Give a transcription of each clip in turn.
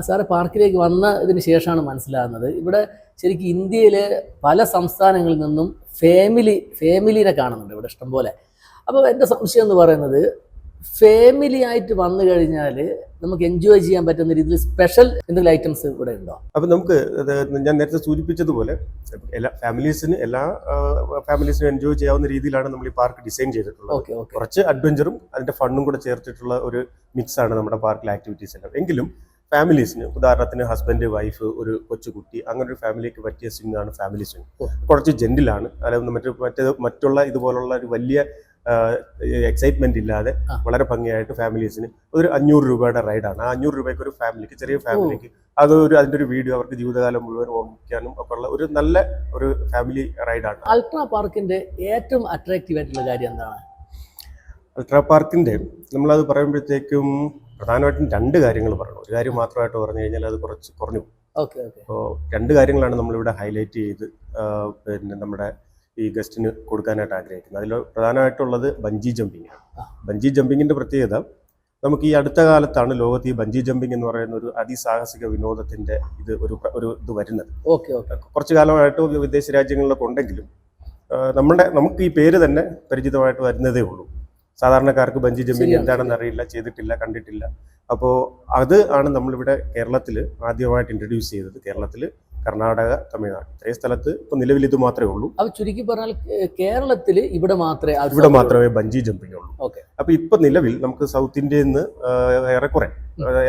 Sir പാർക്കിലേക്ക് വന്നതിന് ശേഷമാണ് മനസ്സിലാകുന്നത് ഇവിടെ ശരിക്കും ഇന്ത്യയിലെ പല സംസ്ഥാനങ്ങളിൽ നിന്നും ഫാമിലിനെ കാണുന്നുണ്ട് ഇവിടെ ഇഷ്ടംപോലെ. അപ്പോൾ എൻ്റെ സംശയം എന്ന് പറയുന്നത് ഫാമിലി ആയിട്ട് വന്നു കഴിഞ്ഞാൽ നമുക്ക് എൻജോയ് ചെയ്യാൻ പറ്റുന്ന രീതിയിൽ സ്പെഷ്യൽ എന്തെങ്കിലും ഐറ്റംസ് ഇവിടെ ഉണ്ടോ? അപ്പം നമുക്ക് ഞാൻ നേരത്തെ സൂചിപ്പിച്ചതുപോലെ എല്ലാ ഫാമിലീസിനും എൻജോയ് ചെയ്യാവുന്ന രീതിയിലാണ് നമ്മൾ ഈ പാർക്ക് ഡിസൈൻ ചെയ്തിട്ടുള്ളത്. കുറച്ച് അഡ്വഞ്ചറും അതിന്റെ ഫണ്ണും കൂടെ ചേർത്തിട്ടുള്ള ഒരു മിക്സ് ആണ് നമ്മുടെ പാർക്കിലെ ആക്ടിവിറ്റീസ് എല്ലാം. എങ്കിലും ഫാമിലീസിന്, ഉദാഹരണത്തിന് ഹസ്ബൻഡ്, വൈഫ്, ഒരു കൊച്ചുകുട്ടി, അങ്ങനെ ഒരു ഫാമിലിക്ക് പറ്റിയ സ്വിംഗ് ആണ് ഫാമിലി സ്വിംഗ്. കുറച്ച് ജെന്റിലാണ്, അതായത് മറ്റുള്ള ഇതുപോലുള്ള ഒരു വലിയ എക്സൈറ്റ്മെന്റ് ഇല്ലാതെ വളരെ ഭംഗിയായിട്ട് ഫാമിലീസിന് ഒരു 500 രൂപയുടെ റൈഡാണ്. ആ 500 രൂപയ്ക്ക് ഒരു ഫാമിലിക്ക്, ചെറിയ ഫാമിലിക്ക് അതിന്റെ ഒരു വീഡിയോ അവർക്ക് ജീവിതകാലം മുഴുവൻ ഓർമ്മിക്കാനും ഒക്കെ ഉള്ള ഒരു നല്ല ഒരു ഫാമിലി റൈഡാണ്. അൾട്രാ പാർക്കിന്റെ ഏറ്റവും അട്രാക്റ്റീവ് ആയിട്ടുള്ള കാര്യം എന്താണ്? അൾട്രാ പാർക്കിന്റെ നമ്മളത് പറയുമ്പോഴത്തേക്കും പ്രധാനമായിട്ടും 2 കാര്യങ്ങൾ പറയണം. ഒരു കാര്യം മാത്രമായിട്ട് പറഞ്ഞു കഴിഞ്ഞാൽ അത് കുറച്ച് കുറഞ്ഞു. അപ്പോൾ 2 കാര്യങ്ങളാണ് നമ്മളിവിടെ ഹൈലൈറ്റ് ചെയ്ത് പിന്നെ നമ്മുടെ ഈ ഗസ്റ്റിന് കൊടുക്കാനായിട്ട് ആഗ്രഹിക്കുന്നത്. അതിൽ പ്രധാനമായിട്ടുള്ളത് ബഞ്ചി ജമ്പിങ് ആണ്. ബഞ്ചി ജമ്പിങ്ങിന്റെ പ്രത്യേകത, നമുക്ക് ഈ അടുത്ത കാലത്താണ് ലോകത്ത് ഈ ബഞ്ചി ജമ്പിങ് എന്ന് പറയുന്ന ഒരു അതിസാഹസിക വിനോദത്തിന്റെ ഇത് വരുന്നത്. കുറച്ചു കാലമായിട്ട് വിദേശ രാജ്യങ്ങളിലൊക്കെ ഉണ്ടെങ്കിലും നമുക്ക് ഈ പേര് തന്നെ പരിചിതമായിട്ട് വരുന്നതേ ഉള്ളൂ. സാധാരണക്കാർക്ക് ബഞ്ചി ജമ്പിങ് എന്താണെന്ന് അറിയില്ല, ചെയ്തിട്ടില്ല, കണ്ടിട്ടില്ല. അപ്പോൾ അത് ആണ് നമ്മളിവിടെ കേരളത്തിൽ ആദ്യമായിട്ട് ഇൻട്രൊഡ്യൂസ് ചെയ്തത്. കേരളത്തിൽ, കർണാടക, തമിഴ്നാട്, ഇത്രയും സ്ഥലത്ത് ഇപ്പൊ നിലവിൽ ഇത് മാത്രമേ ഉള്ളൂ. അപ്പൊ ചുരുക്കി പറഞ്ഞാൽ കേരളത്തിൽ ഇവിടെ മാത്രമേ ബഞ്ചി ജമ്പിങ് ഉള്ളൂ. അപ്പൊ ഇപ്പൊ നിലവിൽ നമുക്ക് സൗത്ത് ഇന്ത്യയിൽ നിന്ന് ഏറെക്കുറെ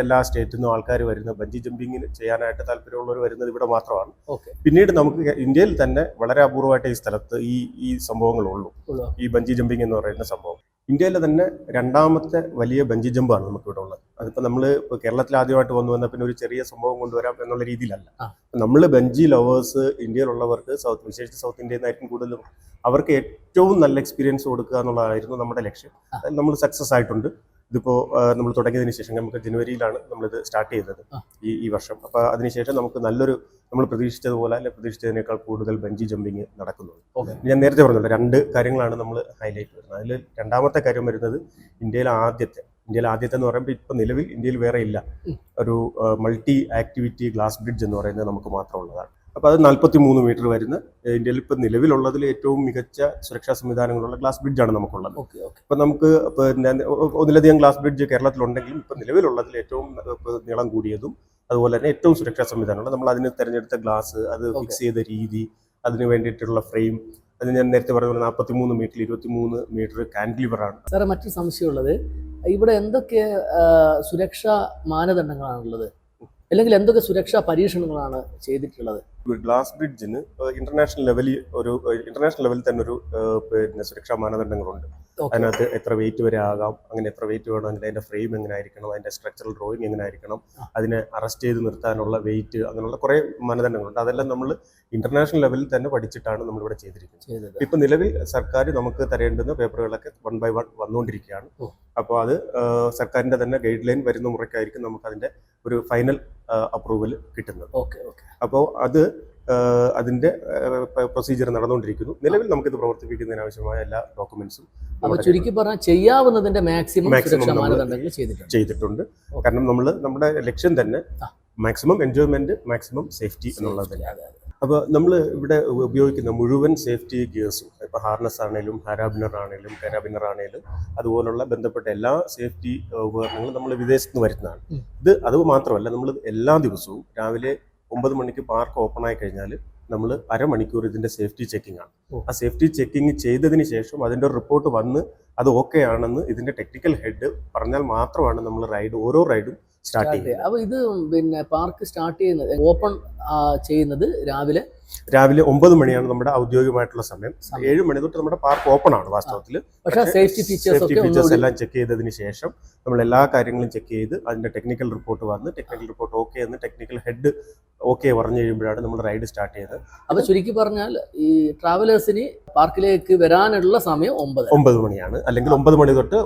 എല്ലാ സ്റ്റേറ്റിൽ നിന്നും ആൾക്കാർ വരുന്ന ബഞ്ചി ജമ്പിങ്ങിന് ചെയ്യാനായിട്ട് താല്പര്യമുള്ളവർ വരുന്നത് ഇവിടെ മാത്രമാണ്. പിന്നീട് നമുക്ക് ഇന്ത്യയിൽ തന്നെ വളരെ അപൂർവമായിട്ട് ഈ സ്ഥലത്ത് ഈ സംഭവങ്ങളുള്ളൂ. ഈ ബഞ്ചി ജമ്പിങ് എന്ന് പറയുന്ന സംഭവം ഇന്ത്യയിലെ തന്നെ 2ാമത്തെ വലിയ ബഞ്ചി ജമ്പാണ് നമുക്ക് ഇവിടെ ഉള്ളത്. അതിപ്പോൾ നമ്മൾ ഇപ്പോൾ കേരളത്തിൽ ആദ്യമായിട്ട് വന്ന പിന്നെ ഒരു ചെറിയ സംഭവം കൊണ്ടുവരാം എന്നുള്ള രീതിയിലല്ല. നമ്മൾ ബഞ്ചി ലവേഴ്സ് ഇന്ത്യയിലുള്ളവർക്ക്, വിശേഷിച്ച് സൗത്ത് ഇന്ത്യയിൽ നിന്നായിരിക്കും കൂടുതലും, അവർക്ക് ഏറ്റവും നല്ല എക്സ്പീരിയൻസ് കൊടുക്കുക എന്നുള്ളതായിരുന്നു നമ്മുടെ ലക്ഷ്യം. അതിൽ നമ്മൾ സക്സസ് ആയിട്ടുണ്ട്. ഇതിപ്പോൾ നമ്മൾ തുടങ്ങിയതിന് ശേഷം നമുക്ക് ജനുവരിയിലാണ് നമ്മളിത് സ്റ്റാർട്ട് ചെയ്തത് ഈ വർഷം. അപ്പോൾ അതിനുശേഷം നമുക്ക് നമ്മൾ പ്രതീക്ഷിച്ചതുപോലെ അല്ലെ പ്രതീക്ഷിച്ചതിനേക്കാൾ കൂടുതൽ ബഞ്ചി ജമ്പിങ് നടക്കുന്നുണ്ട്. ഞാൻ നേരത്തെ പറഞ്ഞല്ലോ 2 കാര്യങ്ങളാണ് നമ്മൾ ഹൈലൈറ്റ് വരുന്നത്. അതിൽ 2ാമത്തെ കാര്യം വരുന്നത് ഇന്ത്യയിലെ ആദ്യത്തെ എന്ന് പറയുമ്പോൾ ഇപ്പം നിലവിൽ ഇന്ത്യയിൽ വേറെ ഇല്ല, ഒരു മൾട്ടി ആക്ടിവിറ്റി ഗ്ലാസ് ബ്രിഡ്ജ് എന്ന് പറയുന്നത് നമുക്ക് മാത്രമുള്ളതാണ്. അപ്പോൾ അത് 43 മീറ്റർ വരുന്ന ഇന്ത്യയിൽ ഇപ്പം നിലവിലുള്ളതിൽ ഏറ്റവും മികച്ച സുരക്ഷാ സംവിധാനങ്ങളുള്ള ഗ്ലാസ് ബ്രിഡ്ജാണ് നമുക്കുള്ളത്. അപ്പം നമുക്ക് ഒന്നിലധികം ഗ്ലാസ് ബ്രിഡ്ജ് കേരളത്തിലുണ്ടെങ്കിലും ഇപ്പം നിലവിലുള്ളതിൽ ഏറ്റവും നീളം കൂടിയതും അതുപോലെ തന്നെ ഏറ്റവും സുരക്ഷാ സംവിധാനമുള്ള, നമ്മൾ അതിന് തിരഞ്ഞെടുത്ത ഗ്ലാസ്, അത് ഫിക്സ് ചെയ്ത രീതി, അതിന് വേണ്ടിയിട്ടുള്ള ഫ്രെയിം, അത് ഞാൻ നേരത്തെ പറഞ്ഞ 43 മീറ്റർ 23 മീറ്റർ കാൻഡിലിവറാണ്. സാറേ, മറ്റൊരു സംശയമുള്ളത്, ഇവിടെ എന്തൊക്കെ സുരക്ഷാ മാനദണ്ഡങ്ങളാണുള്ളത്, അല്ലെങ്കിൽ എന്തൊക്കെ സുരക്ഷാ പരീക്ഷണങ്ങളാണ് ചെയ്തിട്ടുള്ളത്? ഗ്ലാസ് ബ്രിഡ്ജിന് ഇന്റർനാഷണൽ ലെവലിൽ തന്നെ ഒരു പിന്നെ സുരക്ഷാ മാനദണ്ഡങ്ങളുണ്ട്. അതിനകത്ത് എത്ര വെയിറ്റ് വരെ ആകാം, അങ്ങനെ എത്ര വെയിറ്റ് വേണമെങ്കിൽ അതിന്റെ ഫ്രെയിം എങ്ങനെ ആയിരിക്കണം, അതിന്റെ സ്ട്രക്ചറൽ ഡ്രോയിങ് എങ്ങനെ ആയിരിക്കണം, അതിനെ അറസ്റ്റ് ചെയ്ത് നിർത്താനുള്ള വെയിറ്റ്, അങ്ങനെയുള്ള കുറെ മാനദണ്ഡങ്ങളുണ്ട്. അതെല്ലാം നമ്മൾ ഇന്റർനാഷണൽ ലെവലിൽ തന്നെ പഠിച്ചിട്ടാണ് നമ്മളിവിടെ ചെയ്തിരിക്കുന്നത്. ഇപ്പൊ നിലവിൽ സർക്കാർ നമുക്ക് തരേണ്ടുന്ന പേപ്പറുകളൊക്കെ 1 by 1 വന്നുകൊണ്ടിരിക്കുകയാണ്. അപ്പോൾ അത് സർക്കാരിന്റെ തന്നെ ഗൈഡ് ലൈൻ വരുന്ന മുറയ്ക്കായിരിക്കും നമുക്ക് അതിന്റെ ഒരു ഫൈനൽ അപ്രൂവൽ കിട്ടുന്നത്. അപ്പോൾ അതിന്റെ പ്രൊസീജിയർ നടന്നുകൊണ്ടിരിക്കുന്നു. നിലവിൽ നമുക്കിത് പ്രവർത്തിപ്പിക്കുന്നതിന് ആവശ്യമായ എല്ലാ ഡോക്യുമെന്റ്സും ചുരുക്കി പറഞ്ഞാൽ ചെയ്യാവുന്നതിന്റെ മാക്സിമം ചെയ്തിട്ടുണ്ട്. കാരണം നമ്മുടെ ലക്ഷ്യം തന്നെ മാക്സിമം എൻജോയ്മെന്റ്, മാക്സിമം സേഫ്റ്റി എന്നുള്ളത് തന്നെയാണ്. അപ്പോൾ നമ്മൾ ഇവിടെ ഉപയോഗിക്കുന്ന മുഴുവൻ സേഫ്റ്റി ഗിയേഴ്സും, ഇപ്പോൾ ഹാർനസ് ആണെങ്കിലും കാരാബിനർ ആണെങ്കിലും അതുപോലുള്ള ബന്ധപ്പെട്ട എല്ലാ സേഫ്റ്റി ഉപകരണങ്ങളും നമ്മൾ വിദേശത്ത് നിന്ന് വരുന്നതാണ്. അത് മാത്രമല്ല, നമ്മൾ എല്ലാ ദിവസവും രാവിലെ 9 മണിക്ക് പാർക്ക് ഓപ്പൺ ആയി കഴിഞ്ഞാൽ നമ്മൾ അരമണിക്കൂർ ഇതിന്റെ സേഫ്റ്റി ചെക്കിംഗ് ആണ്. ആ സേഫ്റ്റി ചെക്കിംഗ് ചെയ്തതിന് ശേഷം അതിന്റെ റിപ്പോർട്ട് വന്ന് അത് ഓക്കെ ആണെന്ന് ഇതിന്റെ ടെക്നിക്കൽ ഹെഡ് പറഞ്ഞാൽ മാത്രമാണ് നമ്മൾ ഓരോ റൈഡും സ്റ്റാർട്ട് ചെയ്യുന്നത്. അപ്പോൾ ഇത് പിന്നെ പാർക്ക് സ്റ്റാർട്ട് ചെയ്യുന്നത്, ഓപ്പൺ ചെയ്യുന്നത് രാവിലെ 9 മണിയാണ് നമ്മുടെ ഔദ്യോഗികമായിട്ടുള്ള സമയം. 7 മണി തൊട്ട് നമ്മുടെ പാർക്ക് ഓപ്പൺ ആണ് വാസ്തവത്തിൽ. സേഫ്റ്റി ഫീച്ചേഴ്സ് എല്ലാം ചെക്ക് ചെയ്തതിന് ശേഷം നമ്മൾ എല്ലാ കാര്യങ്ങളും ചെക്ക് ചെയ്ത് അതിന്റെ ടെക്നിക്കൽ റിപ്പോർട്ട് വന്ന് ഓക്കെ എന്ന് ടെക്നിക്കൽ ഹെഡ് ഓക്കെ പറഞ്ഞു കഴിയുമ്പോഴാണ് നമ്മൾ റൈഡ് സ്റ്റാർട്ട് ചെയ്തത്. അപ്പൊ ചുരുക്കി പറഞ്ഞാൽ ഈ ട്രാവലേഴ്സിന് പാർക്കിലേക്ക് വരാനുള്ള സമയം 9 മണിയാണ്, അല്ലെങ്കിൽ 9 മണി തൊട്ട്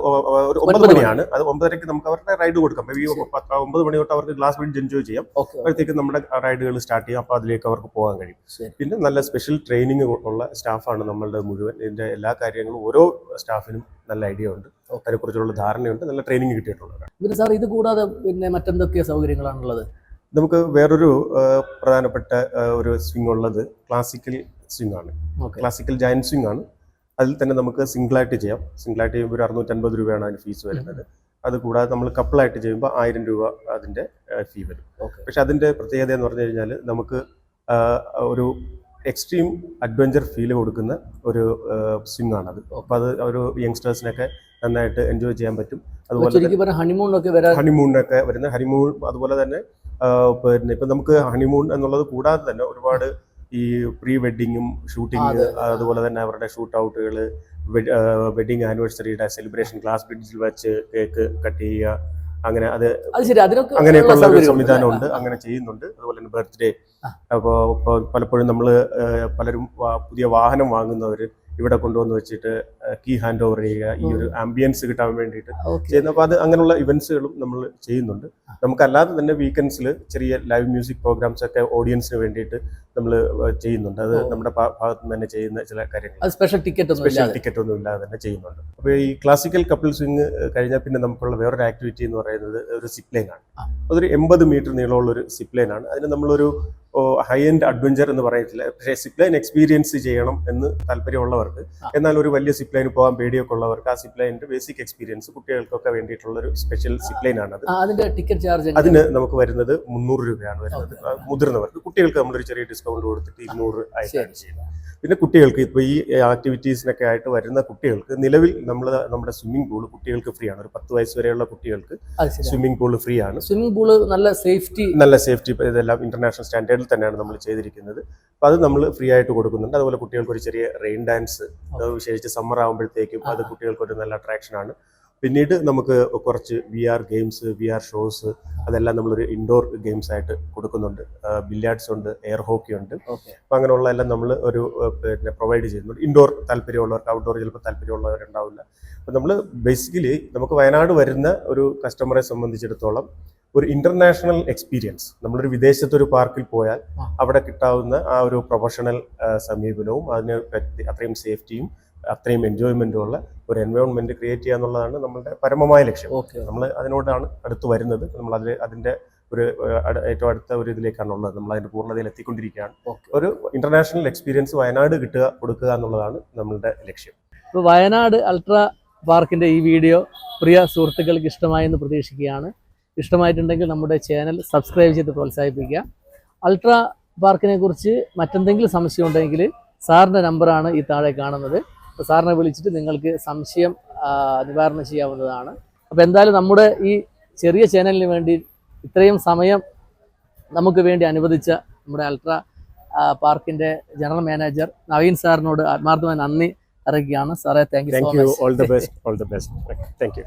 9 മണിയാണ്. അത് 9:30 നമുക്ക് അവരുടെ റൈഡ് കൊടുക്കാം. 9 മണി തൊട്ട് അവർക്ക് ഗ്ലാസ് ബ്രിഡ്ജ് എൻജോയ് ചെയ്യാം. അപ്പോഴത്തേക്ക് നമ്മുടെ റൈഡുകൾ സ്റ്റാർട്ട് ചെയ്യാം. അപ്പോൾ അതിലേക്ക് അവർക്ക് പോകാൻ കഴിയും. പിന്നെ നല്ല സ്പെഷ്യൽ ട്രെയിനിങ് ഉള്ള സ്റ്റാഫാണ് നമ്മളുടെ മുഴുവൻ. ഇതിന്റെ എല്ലാ കാര്യങ്ങളും ഓരോ സ്റ്റാഫിനും നല്ല ഐഡിയ ഉണ്ട്, അതിനെക്കുറിച്ചുള്ള ധാരണയുണ്ട്, നല്ല ട്രെയിനിങ് കിട്ടിയിട്ടുള്ളതാണ്. പിന്നെ സാർ, ഇത് കൂടാതെ പിന്നെ മറ്റെന്തൊക്കെ സൗകര്യങ്ങളാണുള്ളത്? നമുക്ക് വേറൊരു പ്രധാനപ്പെട്ട ഒരു സ്വിംഗ് ഉള്ളത് ക്ലാസിക്കൽ സ്വിംഗ് ആണ്. ക്ലാസിക്കൽ ജയന്റ് സ്വിംഗ് ആണ്. അതിൽ തന്നെ നമുക്ക് സിംഗിളായിട്ട് ചെയ്യാം. സിംഗിളായിട്ട് ചെയ്യുമ്പോൾ ഒരു 650 രൂപയാണ് അതിന് ഫീസ് വരുന്നത്. അതുകൂടാതെ നമ്മൾ കപ്പിളായിട്ട് ചെയ്യുമ്പോൾ 1000 രൂപ അതിൻ്റെ ഫീ വരും. പക്ഷെ അതിൻ്റെ പ്രത്യേകത എന്ന് പറഞ്ഞു കഴിഞ്ഞാൽ നമുക്ക് ഒരു എക്സ്ട്രീം അഡ്വഞ്ചർ ഫീൽ കൊടുക്കുന്ന ഒരു സ്വിംഗ് ആണത്. അപ്പോൾ അത് ഒരു യങ്സ്റ്റേഴ്സിനൊക്കെ നന്നായിട്ട് എൻജോയ് ചെയ്യാൻ പറ്റും. അതുപോലെ ഹണിമൂണൊക്കെ വരുന്ന ഹണിമൂൺ, അതുപോലെ തന്നെ പിന്നെ ഇപ്പം നമുക്ക് ഹണിമൂൺ എന്നുള്ളത് കൂടാതെ തന്നെ ഒരുപാട് ഈ പ്രീ വെഡിങ്ങും ഷൂട്ടിങ്, അതുപോലെ തന്നെ അവരുടെ ഷൂട്ട് ഔട്ടുകൾ, വെഡിങ് ആനിവേഴ്സറിയുടെ സെലിബ്രേഷൻ, ഗ്ലാസ് ബ്രിഡ്ജിൽ വെച്ച് കേക്ക് കട്ട് ചെയ്യുക, അങ്ങനെ അങ്ങനെയൊക്കെയുള്ള ഒരു സംവിധാനമുണ്ട്. അങ്ങനെ ചെയ്യുന്നുണ്ട്. അതുപോലെ തന്നെ ബർത്ത്ഡേ. അപ്പോൾ പലപ്പോഴും നമ്മൾ പലരും പുതിയ വാഹനം വാങ്ങുന്നവർ ഇവിടെ കൊണ്ടുവന്ന് വെച്ചിട്ട് കീ ഹാൻഡ് ഓവർ ചെയ്യുക, ഈ ഒരു ആംബിയൻസ് കിട്ടാൻ വേണ്ടിയിട്ട് ചെയ്യുന്ന. അപ്പോൾ അങ്ങനെയുള്ള ഇവന്റ്സുകളും നമ്മൾ ചെയ്യുന്നുണ്ട്. നമുക്കല്ലാതെ തന്നെ വീക്കെൻഡ്സിൽ ചെറിയ ലൈവ് മ്യൂസിക് പ്രോഗ്രാംസ് ഒക്കെ ഓഡിയൻസിന് വേണ്ടിയിട്ട് നമ്മൾ ചെയ്യുന്നുണ്ട്. അത് നമ്മുടെ ഭാഗത്ത് നിന്ന് തന്നെ ചെയ്യുന്ന ചില കാര്യങ്ങൾ, സ്പെഷ്യൽ ടിക്കറ്റ് ഒന്നും ഇല്ലാതെ തന്നെ ചെയ്യുന്നുണ്ട്. അപ്പോൾ ഈ ക്ലാസിക്കൽ കപ്പിൾ സ്വിംഗ് കഴിഞ്ഞാൽ പിന്നെ നമുക്കുള്ള വേറൊരു ആക്ടിവിറ്റി എന്ന് പറയുന്നത് ഒരു സിപ്ലൈൻ ആണ്. അതൊരു 80 മീറ്റർ നീളമുള്ളൊരു സിപ്ലൈൻ ആണ്. അതിന് നമ്മളൊരു ഹൈ എൻഡ് അഡ്വഞ്ചർ എന്ന് പറയത്തില്ല, പക്ഷേ സിപ്ലൈൻ എക്സ്പീരിയൻസ് ചെയ്യണം എന്ന് താല്പര്യമുള്ളവർക്ക്, എന്നാൽ ഒരു വലിയ സിപ്ലൈന് പോകാൻ പേടിയൊക്കെ ഉള്ളവർക്ക് ആ സിപ്ലൈനിന്റെ ബേസിക് എക്സ്പീരിയൻസ് കുട്ടികൾക്കൊക്കെ വേണ്ടിയിട്ടുള്ള ഒരു സ്പെഷ്യൽ സിപ്ലൈൻ ആണത്. അതിന് നമുക്ക് വരുന്നത് 300 രൂപയാണ് വരുന്നത് മുതിർന്നവർക്ക്. കുട്ടികൾക്ക് നമ്മളൊരു ചെറിയ ഡിസ്കൗണ്ട് കൊടുത്തിട്ട് 200 ആയിട്ടാണ് ചെയ്യുന്നത്. പിന്നെ കുട്ടികൾക്ക് ഇപ്പോൾ ഈ ആക്ടിവിറ്റീസിനൊക്കെ ആയിട്ട് വരുന്ന കുട്ടികൾക്ക് നിലവിൽ നമ്മുടെ സ്വിമ്മിംഗ് പൂൾ കുട്ടികൾക്ക് ഫ്രീ ആണ്. ഒരു 10 വയസ്സ് വരെയുള്ള കുട്ടികൾക്ക് സ്വിമ്മിംഗ് പൂൾ ഫ്രീ ആണ്. സ്വിമ്മിംഗ് പൂൾ നല്ല സേഫ്റ്റി ഇതെല്ലാം ഇന്റർനാഷണൽ സ്റ്റാൻഡേർഡിൽ തന്നെയാണ് നമ്മൾ ചെയ്തിരിക്കുന്നത്. അപ്പോൾ അത് നമ്മൾ ഫ്രീ ആയിട്ട് കൊടുക്കുന്നുണ്ട്. അതുപോലെ കുട്ടികൾക്ക് ഒരു ചെറിയ റെയിൻ ഡാൻസ്, വിശേഷിച്ച് സമ്മർ ആകുമ്പോഴത്തേക്കും അത് കുട്ടികൾക്ക് ഒരു നല്ല അട്രാക്ഷനാണ്. പിന്നീട് നമുക്ക് കുറച്ച് VR ഗെയിംസ്, VR ഷോസ്, അതെല്ലാം നമ്മളൊരു ഇൻഡോർ ഗെയിംസ് ആയിട്ട് കൊടുക്കുന്നുണ്ട്. ബില്യാർഡ്സ് ഉണ്ട്, എയർ ഹോക്കി ഉണ്ട്. അപ്പം അങ്ങനെയുള്ള എല്ലാം നമ്മൾ ഒരു പിന്നെ പ്രൊവൈഡ് ചെയ്യുന്നുണ്ട്. ഇൻഡോർ താല്പര്യമുള്ളവർക്ക്, ഔട്ട്ഡോർ ചിലപ്പോൾ താല്പര്യമുള്ളവരുണ്ടാവില്ല. അപ്പം നമ്മൾ ബേസിക്കലി നമുക്ക് വയനാട് വരുന്ന ഒരു കസ്റ്റമറെ സംബന്ധിച്ചിടത്തോളം ഒരു ഇന്റർനാഷണൽ എക്സ്പീരിയൻസ്, നമ്മളൊരു വിദേശത്തൊരു പാർക്കിൽ പോയാൽ അവിടെ കിട്ടാവുന്ന ആ ഒരു പ്രൊഫഷണൽ സമീപനവും അതിന് അത്രയും സേഫ്റ്റിയും അത്രയും എൻജോയ്മെന്റും ഉള്ള ഒരു എൻവയോൺമെന്റ് ക്രിയേറ്റ് ചെയ്യുക എന്നുള്ളതാണ് നമ്മളുടെ പരമമായ ലക്ഷ്യം. നമ്മൾ അതിനോടാണ് അടുത്ത് വരുന്നത്. നമ്മൾ അതിന്റെ ഒരു ഏറ്റവും അടുത്ത ഒരു ഇതിലേക്കാണ് ഉള്ളത്. നമ്മൾ അതിന്റെ പൂർണ്ണതയിൽ എത്തിക്കൊണ്ടിരിക്കുകയാണ്. ഒരു ഇന്റർനാഷണൽ എക്സ്പീരിയൻസ് വയനാട് കൊടുക്കുക എന്നുള്ളതാണ് നമ്മളുടെ ലക്ഷ്യം. ഇപ്പോൾ വയനാട് അൾട്രാ പാർക്കിന്റെ ഈ വീഡിയോ പ്രിയ സുഹൃത്തുക്കൾക്ക് ഇഷ്ടമായെന്ന് പ്രതീക്ഷിക്കുകയാണ്. ഇഷ്ടമായിട്ടുണ്ടെങ്കിൽ നമ്മുടെ ചാനൽ സബ്സ്ക്രൈബ് ചെയ്ത് പ്രോത്സാഹിപ്പിക്കുക. അൾട്രാ പാർക്കിനെ കുറിച്ച് മറ്റെന്തെങ്കിലും സംശയം ഉണ്ടെങ്കിൽ സാറിൻ്റെ നമ്പറാണ് ഈ താഴെ കാണുന്നത്. അപ്പോൾ സാറിനെ വിളിച്ചിട്ട് നിങ്ങൾക്ക് സംശയം നിവാരണം ചെയ്യാവുന്നതാണ്. അപ്പോൾ എന്തായാലും നമ്മുടെ ഈ ചെറിയ ചാനലിന് വേണ്ടി ഇത്രയും സമയം നമുക്ക് വേണ്ടി അനുവദിച്ച നമ്മുടെ അൾട്രാ പാർക്കിൻ്റെ ജനറൽ മാനേജർ നവീൻ സാറിനോട് ആത്മാർത്ഥമായി നന്ദി അറിയിക്കുകയാണ്. സാറേ, thank you. All the best. Thank you.